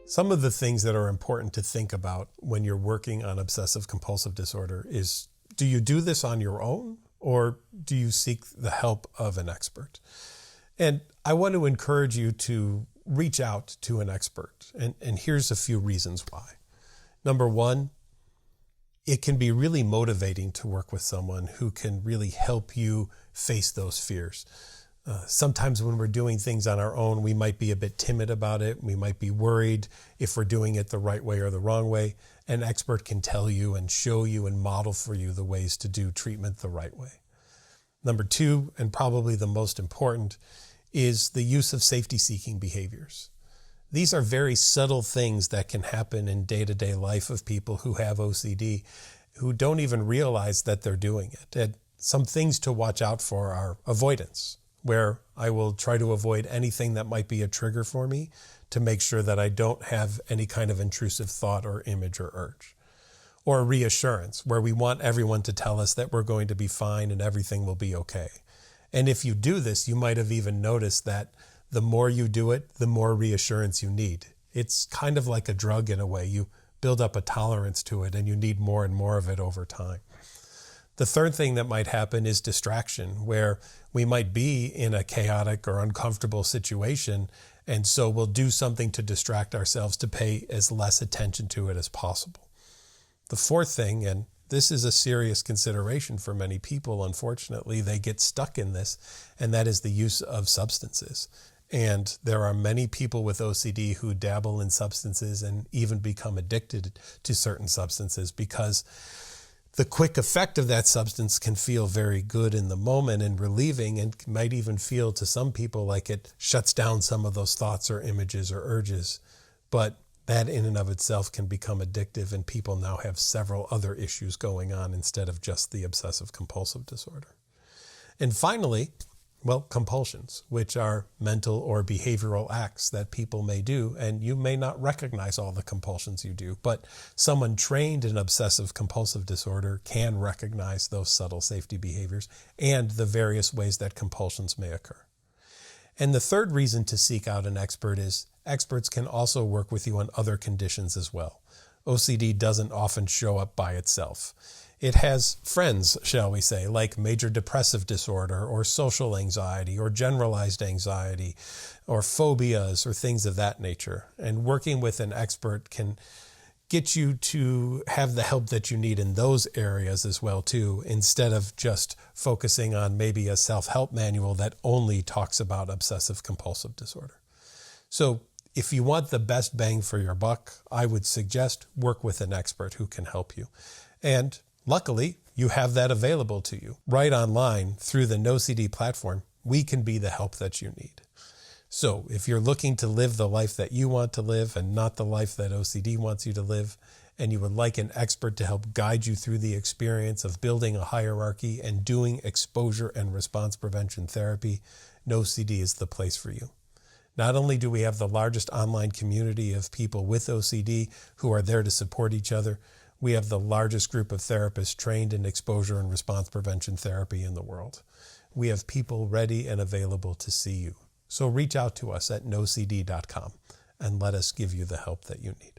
Some of the things that are important to think about when you're working on obsessive compulsive disorder is, do you do this on your own or do you seek the help of an expert? And I want to encourage you to reach out to an expert. And here's a few reasons why. Number one, it can be really motivating to work with someone who can really help you face those fears. Sometimes when we're doing things on our own, we might be a bit timid about it. We might be worried if we're doing it the right way or the wrong way. An expert can tell you and show you and model for you the ways to do treatment the right way. Number two, and probably the most important, is the use of safety-seeking behaviors. These are very subtle things that can happen in day-to-day life of people who have OCD, who don't even realize that they're doing it. And some things to watch out for are avoidance, where I will try to avoid anything that might be a trigger for me to make sure that I don't have any kind of intrusive thought or image or urge. Or reassurance, where we want everyone to tell us that we're going to be fine and everything will be okay. And if you do this, you might have even noticed that the more you do it, the more reassurance you need. It's kind of like a drug in a way. You build up a tolerance to it and you need more and more of it over time. The third thing that might happen is distraction, where we might be in a chaotic or uncomfortable situation, and so we'll do something to distract ourselves to pay as less attention to it as possible. The fourth thing, and this is a serious consideration for many people, unfortunately, they get stuck in this, and that is the use of substances. And there are many people with OCD who dabble in substances and even become addicted to certain substances because the quick effect of that substance can feel very good in the moment and relieving, and might even feel to some people like it shuts down some of those thoughts or images or urges. But that in and of itself can become addictive, and people now have several other issues going on instead of just the obsessive compulsive disorder. And finally, compulsions, which are mental or behavioral acts that people may do, and you may not recognize all the compulsions you do, but someone trained in obsessive compulsive disorder can recognize those subtle safety behaviors and the various ways that compulsions may occur. And the third reason to seek out an expert is experts can also work with you on other conditions as well. OCD doesn't often show up by itself. It has friends, shall we say, like major depressive disorder or social anxiety or generalized anxiety or phobias or things of that nature. And working with an expert can get you to have the help that you need in those areas as well too, instead of just focusing on maybe a self-help manual that only talks about obsessive compulsive disorder. So if you want the best bang for your buck, I would suggest work with an expert who can help you. And luckily, you have that available to you right online through the NoCD platform. We can be the help that you need. So if you're looking to live the life that you want to live and not the life that OCD wants you to live, and you would like an expert to help guide you through the experience of building a hierarchy and doing exposure and response prevention therapy, NoCD is the place for you. Not only do we have the largest online community of people with OCD who are there to support each other, we have the largest group of therapists trained in exposure and response prevention therapy in the world. We have people ready and available to see you. So reach out to us at nocd.com and let us give you the help that you need.